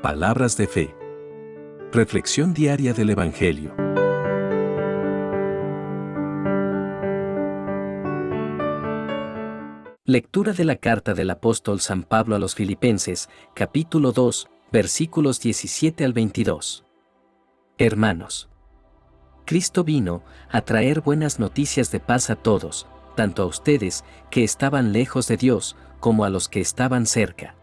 Palabras de fe. Reflexión diaria del Evangelio. Lectura de la carta del apóstol San Pablo a los Filipenses, capítulo 2, versículos 17 al 22. Hermanos, Cristo vino a traer buenas noticias de paz a todos, tanto a ustedes, que estaban lejos de Dios, como a los que estaban cerca.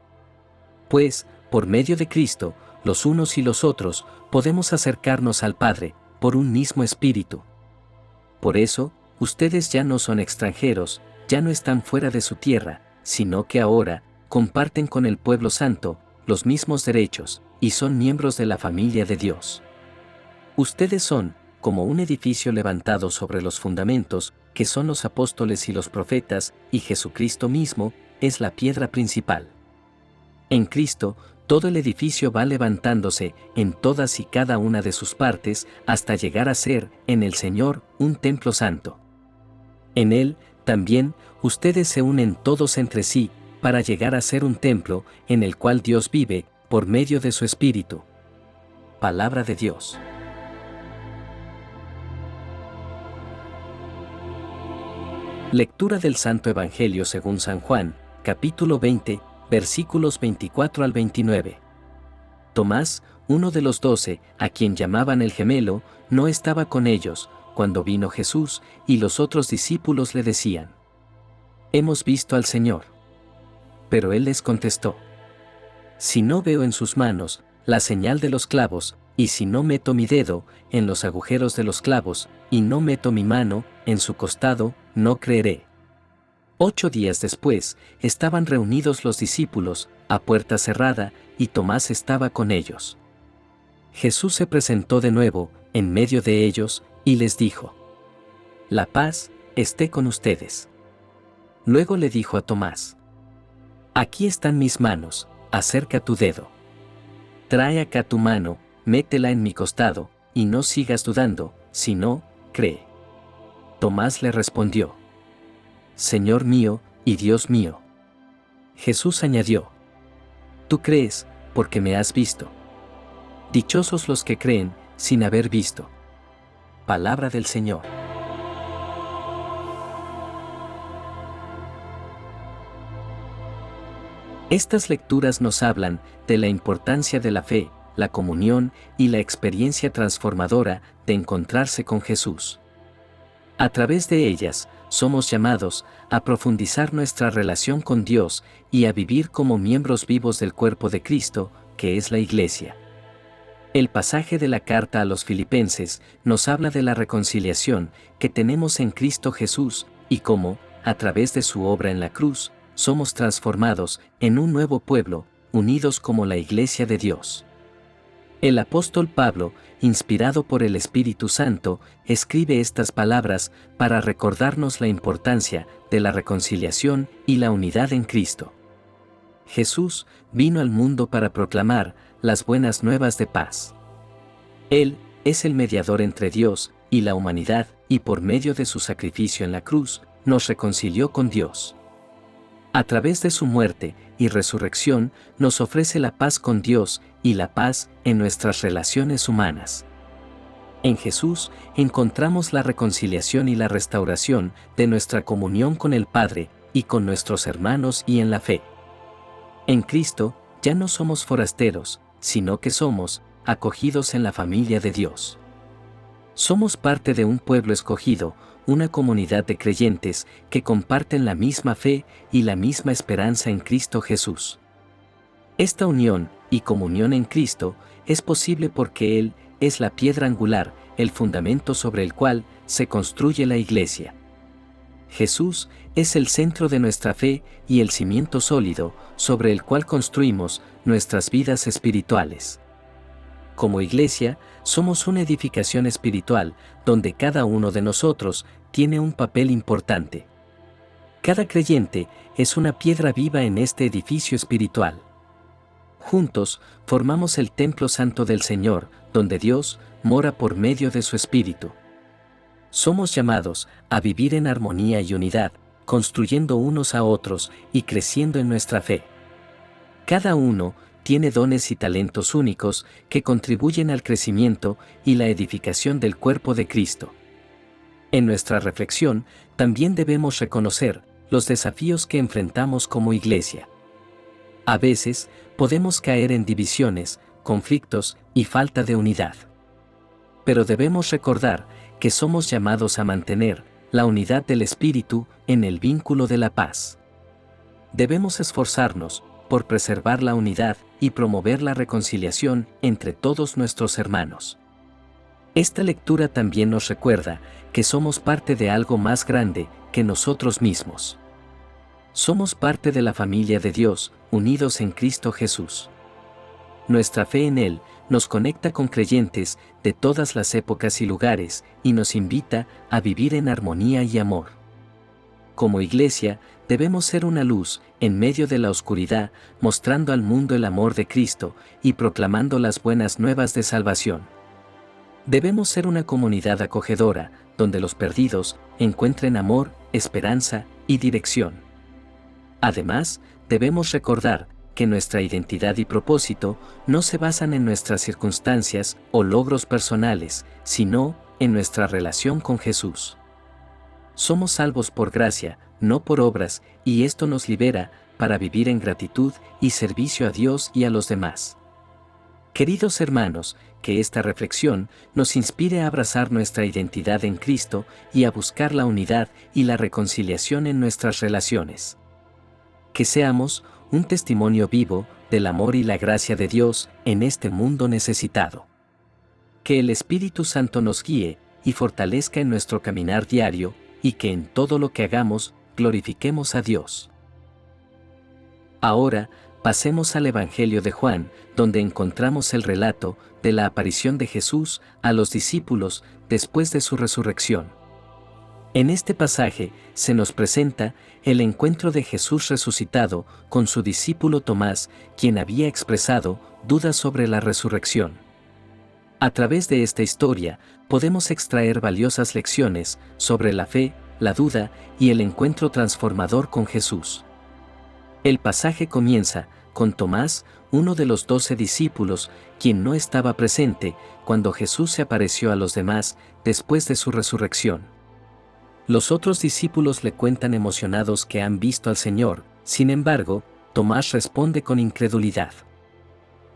Pues, por medio de Cristo, los unos y los otros, podemos acercarnos al Padre, por un mismo Espíritu. Por eso, ustedes ya no son extranjeros, ya no están fuera de su tierra, sino que ahora comparten con el pueblo santo los mismos derechos y son miembros de la familia de Dios. Ustedes son como un edificio levantado sobre los fundamentos, que son los apóstoles y los profetas, y Jesucristo mismo es la piedra principal. En Cristo, todo el edificio va levantándose en todas y cada una de sus partes hasta llegar a ser, en el Señor, un templo santo. En Él, también, ustedes se unen todos entre sí, para llegar a ser un templo, en el cual Dios vive, por medio de su Espíritu. Palabra de Dios. Lectura del Santo Evangelio según San Juan, capítulo 20, versículos 24 al 29. Tomás, uno de los 12, a quien llamaban el gemelo, no estaba con ellos, cuando vino Jesús, y los otros discípulos le decían: «Hemos visto al Señor». Pero él les contestó: «Si no veo en sus manos la señal de los clavos, y si no meto mi dedo en los agujeros de los clavos, y no meto mi mano en su costado, no creeré». 8 días después, estaban reunidos los discípulos, a puerta cerrada, y Tomás estaba con ellos. Jesús se presentó de nuevo, en medio de ellos, y les dijo: «La paz esté con ustedes». Luego le dijo a Tomás: «Aquí están mis manos, acerca tu dedo. Trae acá tu mano, métela en mi costado, y no sigas dudando, sino, cree». Tomás le respondió: «Señor mío y Dios mío». Jesús añadió: «Tú crees, porque me has visto. Dichosos los que creen, sin haber visto». Palabra del Señor. Estas lecturas nos hablan de la importancia de la fe, la comunión y la experiencia transformadora de encontrarse con Jesús. A través de ellas, somos llamados a profundizar nuestra relación con Dios y a vivir como miembros vivos del cuerpo de Cristo, que es la Iglesia. El pasaje de la carta a los Filipenses nos habla de la reconciliación que tenemos en Cristo Jesús y cómo, a través de su obra en la cruz, somos transformados en un nuevo pueblo, unidos como la Iglesia de Dios. El apóstol Pablo, inspirado por el Espíritu Santo, escribe estas palabras para recordarnos la importancia de la reconciliación y la unidad en Cristo. Jesús vino al mundo para proclamar las buenas nuevas de paz. Él es el mediador entre Dios y la humanidad, y por medio de su sacrificio en la cruz, nos reconcilió con Dios. A través de su muerte y resurrección, nos ofrece la paz con Dios y la paz en nuestras relaciones humanas. En Jesús encontramos la reconciliación y la restauración de nuestra comunión con el Padre y con nuestros hermanos y en la fe. En Cristo ya no somos forasteros, sino que somos acogidos en la familia de Dios. Somos parte de un pueblo escogido, una comunidad de creyentes que comparten la misma fe y la misma esperanza en Cristo Jesús. Esta unión y comunión en Cristo es posible porque Él es la piedra angular, el fundamento sobre el cual se construye la Iglesia. Jesús es el centro de nuestra fe y el cimiento sólido sobre el cual construimos nuestras vidas espirituales. Como Iglesia, somos una edificación espiritual donde cada uno de nosotros tiene un papel importante. Cada creyente es una piedra viva en este edificio espiritual. Juntos formamos el templo santo del Señor, donde Dios mora por medio de su Espíritu. Somos llamados a vivir en armonía y unidad, construyendo unos a otros y creciendo en nuestra fe. Cada uno tiene dones y talentos únicos que contribuyen al crecimiento y la edificación del cuerpo de Cristo. En nuestra reflexión, también debemos reconocer los desafíos que enfrentamos como iglesia. A veces, podemos caer en divisiones, conflictos y falta de unidad. Pero debemos recordar que somos llamados a mantener la unidad del Espíritu en el vínculo de la paz. Debemos esforzarnos por preservar la unidad y promover la reconciliación entre todos nuestros hermanos. Esta lectura también nos recuerda que somos parte de algo más grande que nosotros mismos. Somos parte de la familia de Dios, unidos en Cristo Jesús. Nuestra fe en Él nos conecta con creyentes de todas las épocas y lugares y nos invita a vivir en armonía y amor. Como iglesia, debemos ser una luz en medio de la oscuridad, mostrando al mundo el amor de Cristo y proclamando las buenas nuevas de salvación. Debemos ser una comunidad acogedora, donde los perdidos encuentren amor, esperanza y dirección. Además, debemos recordar que nuestra identidad y propósito no se basan en nuestras circunstancias o logros personales, sino en nuestra relación con Jesús. Somos salvos por gracia, no por obras, y esto nos libera para vivir en gratitud y servicio a Dios y a los demás. Queridos hermanos, que esta reflexión nos inspire a abrazar nuestra identidad en Cristo y a buscar la unidad y la reconciliación en nuestras relaciones. Que seamos un testimonio vivo del amor y la gracia de Dios en este mundo necesitado. Que el Espíritu Santo nos guíe y fortalezca en nuestro caminar diario, y que en todo lo que hagamos glorifiquemos a Dios. Ahora, pasemos al Evangelio de Juan, donde encontramos el relato de la aparición de Jesús a los discípulos después de su resurrección. En este pasaje se nos presenta el encuentro de Jesús resucitado con su discípulo Tomás, quien había expresado dudas sobre la resurrección. A través de esta historia, podemos extraer valiosas lecciones sobre la fe, la duda y el encuentro transformador con Jesús. El pasaje comienza con Tomás, uno de los 12 discípulos, quien no estaba presente cuando Jesús se apareció a los demás después de su resurrección. Los otros discípulos le cuentan emocionados que han visto al Señor, sin embargo, Tomás responde con incredulidad.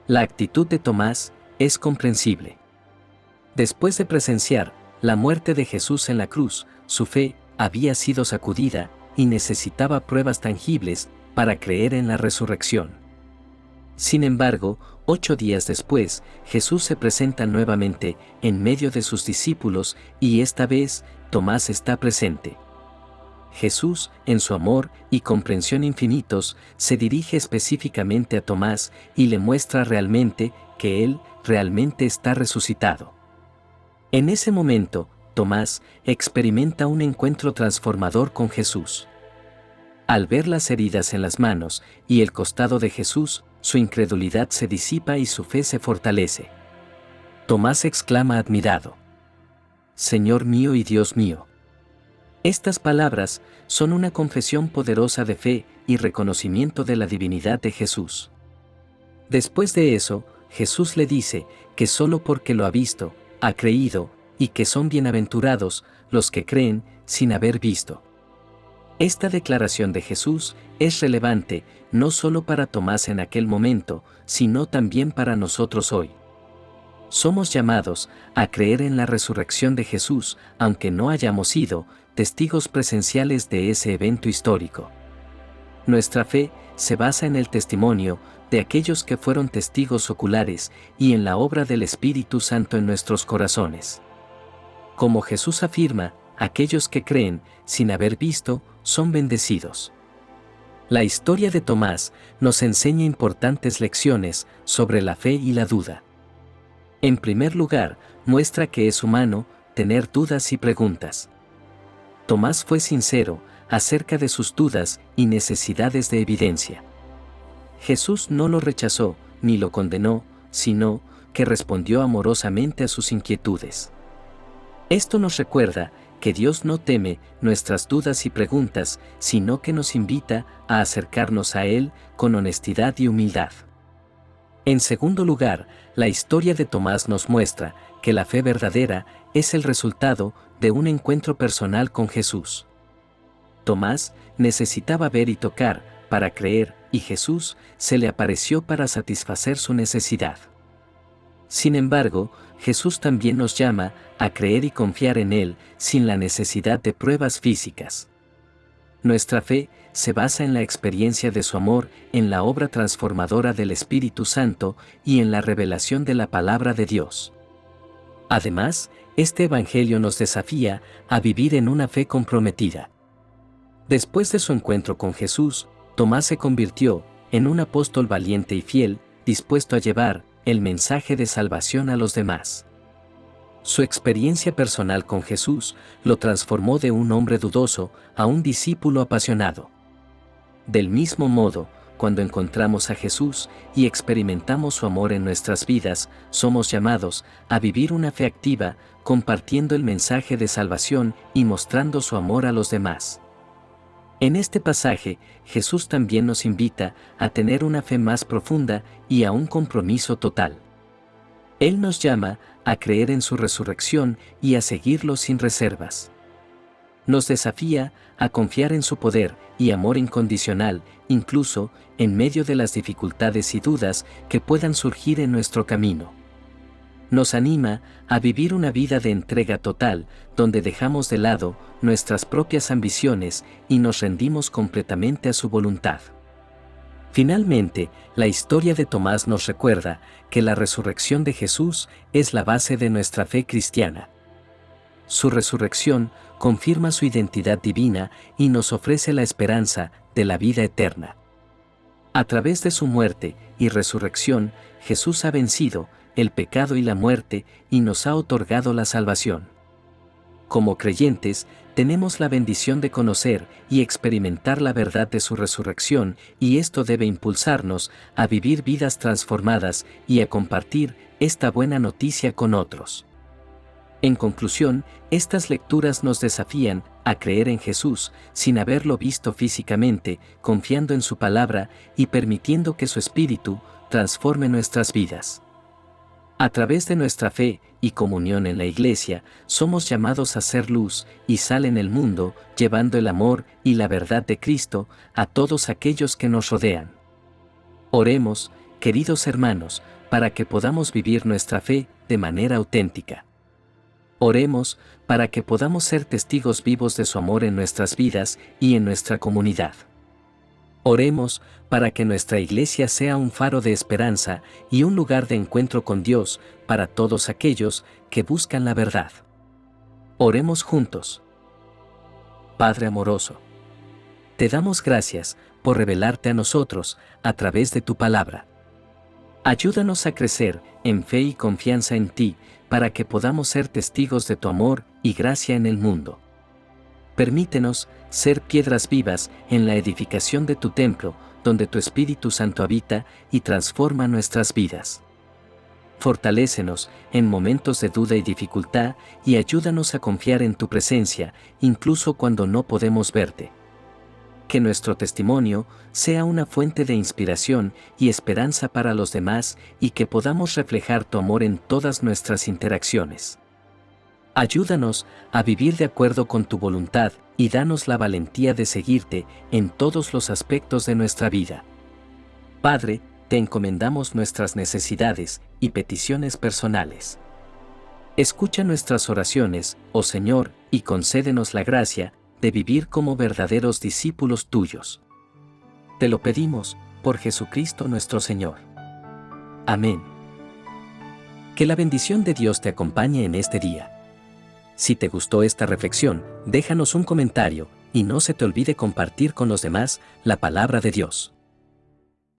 La actitud de Tomás es comprensible. Después de presenciar la muerte de Jesús en la cruz, su fe había sido sacudida y necesitaba pruebas tangibles para creer en la resurrección. Sin embargo, 8 días después, Jesús se presenta nuevamente en medio de sus discípulos y esta vez Tomás está presente. Jesús, en su amor y comprensión infinitos, se dirige específicamente a Tomás y le muestra realmente que él realmente está resucitado. En ese momento, Tomás experimenta un encuentro transformador con Jesús. Al ver las heridas en las manos y el costado de Jesús, su incredulidad se disipa y su fe se fortalece. Tomás exclama admirado: «Señor mío y Dios mío». Estas palabras son una confesión poderosa de fe y reconocimiento de la divinidad de Jesús. Después de eso, Jesús le dice que solo porque lo ha visto, ha creído, y que son bienaventurados los que creen sin haber visto. Esta declaración de Jesús es relevante no solo para Tomás en aquel momento, sino también para nosotros hoy. Somos llamados a creer en la resurrección de Jesús, aunque no hayamos sido testigos presenciales de ese evento histórico. Nuestra fe se basa en el testimonio de aquellos que fueron testigos oculares y en la obra del Espíritu Santo en nuestros corazones. Como Jesús afirma, aquellos que creen sin haber visto son bendecidos. La historia de Tomás nos enseña importantes lecciones sobre la fe y la duda. En primer lugar, muestra que es humano tener dudas y preguntas. Tomás fue sincero acerca de sus dudas y necesidades de evidencia. Jesús no lo rechazó ni lo condenó, sino que respondió amorosamente a sus inquietudes. Esto nos recuerda que Dios no teme nuestras dudas y preguntas, sino que nos invita a acercarnos a Él con honestidad y humildad. En segundo lugar, la historia de Tomás nos muestra que la fe verdadera es el resultado de un encuentro personal con Jesús. Tomás necesitaba ver y tocar para creer, y Jesús se le apareció para satisfacer su necesidad. Sin embargo, Jesús también nos llama a creer y confiar en Él sin la necesidad de pruebas físicas. Nuestra fe se basa en la experiencia de su amor, en la obra transformadora del Espíritu Santo y en la revelación de la palabra de Dios. Además, este Evangelio nos desafía a vivir en una fe comprometida. Después de su encuentro con Jesús, Tomás se convirtió en un apóstol valiente y fiel, dispuesto a llevar el mensaje de salvación a los demás. Su experiencia personal con Jesús lo transformó de un hombre dudoso a un discípulo apasionado. Del mismo modo, cuando encontramos a Jesús y experimentamos su amor en nuestras vidas, somos llamados a vivir una fe activa, compartiendo el mensaje de salvación y mostrando su amor a los demás. En este pasaje, Jesús también nos invita a tener una fe más profunda y a un compromiso total. Él nos llama a creer en su resurrección y a seguirlo sin reservas. Nos desafía a confiar en su poder y amor incondicional, incluso en medio de las dificultades y dudas que puedan surgir en nuestro camino. Nos anima a vivir una vida de entrega total, donde dejamos de lado nuestras propias ambiciones y nos rendimos completamente a su voluntad. Finalmente, la historia de Tomás nos recuerda que la resurrección de Jesús es la base de nuestra fe cristiana. Su resurrección confirma su identidad divina y nos ofrece la esperanza de la vida eterna. A través de su muerte y resurrección, Jesús ha vencido el pecado y la muerte y nos ha otorgado la salvación. Como creyentes, tenemos la bendición de conocer y experimentar la verdad de su resurrección, y esto debe impulsarnos a vivir vidas transformadas y a compartir esta buena noticia con otros. En conclusión, estas lecturas nos desafían a creer en Jesús sin haberlo visto físicamente, confiando en su palabra y permitiendo que su Espíritu transforme nuestras vidas. A través de nuestra fe y comunión en la Iglesia, somos llamados a ser luz y sal en el mundo, llevando el amor y la verdad de Cristo a todos aquellos que nos rodean. Oremos, queridos hermanos, para que podamos vivir nuestra fe de manera auténtica. Oremos para que podamos ser testigos vivos de su amor en nuestras vidas y en nuestra comunidad. Oremos para que nuestra iglesia sea un faro de esperanza y un lugar de encuentro con Dios para todos aquellos que buscan la verdad. Oremos juntos. Padre amoroso, te damos gracias por revelarte a nosotros a través de tu palabra. Ayúdanos a crecer en fe y confianza en ti para que podamos ser testigos de tu amor y gracia en el mundo. Permítenos ser piedras vivas en la edificación de tu templo, donde tu Espíritu Santo habita y transforma nuestras vidas. Fortalécenos en momentos de duda y dificultad y ayúdanos a confiar en tu presencia, incluso cuando no podemos verte. Que nuestro testimonio sea una fuente de inspiración y esperanza para los demás y que podamos reflejar tu amor en todas nuestras interacciones. Ayúdanos a vivir de acuerdo con tu voluntad y danos la valentía de seguirte en todos los aspectos de nuestra vida. Padre, te encomendamos nuestras necesidades y peticiones personales. Escucha nuestras oraciones, oh Señor, y concédenos la gracia de vivir como verdaderos discípulos tuyos. Te lo pedimos por Jesucristo nuestro Señor. Amén. Que la bendición de Dios te acompañe en este día. Si te gustó esta reflexión, déjanos un comentario y no se te olvide compartir con los demás la palabra de Dios.